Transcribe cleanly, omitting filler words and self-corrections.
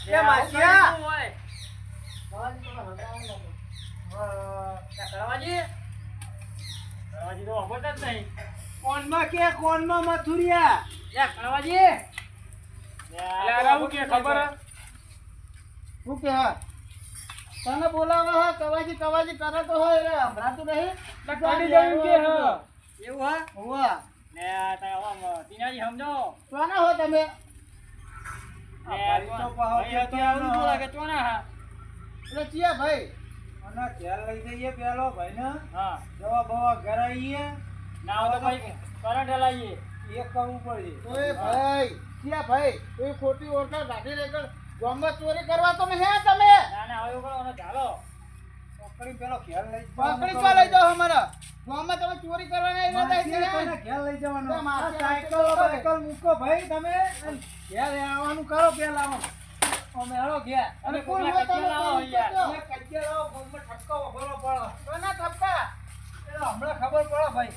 એ માસિયા કળવાજી તો વાપરતા જ નહીં. કોનમાં મથુરિયા કળવાજી કે ખબર શું કે હા તને બોલાવે હા કવાજી કરે તો હોય રે હમણાં નહીં કાઢી દેવું કે હા એવું હા હોવા ને તીનાજી સમજો કોના હો તમે એટલે ચિયા ભાઈ અને ઘેર લઈ જઈએ પેલો ભાઈ ને હા દવા બવા ઘર આવીએ ના હોય તો ભાઈ કરંટ હલાવીએ એક કરવું પડે ઓય ભાઈ ચિયા ભાઈ એ ખોટી ઓળખાણ રાખી રે ગામમાં ચોરી કરવા તો હે તમે ના હવે કરો અને ચાલો પકડી પેલો ઘેર લઈ પકડી ચો લઈ જાઓ અમારા ગામમાં તમે ચોરી કરવાના ઈરાદા છે ઘેર લઈ જવાનો સાયકલ મૂકો ભાઈ તમે ઘેર આવવાનું કરો પેલા અમે હાલો ગયા અને કોણ હોય તમે લાવો યાર કચ્ચે લાવો ગામમાં ઠપકા વગરો પડો કોના ઠપકા એ હમણાં ખબર પડો ભાઈ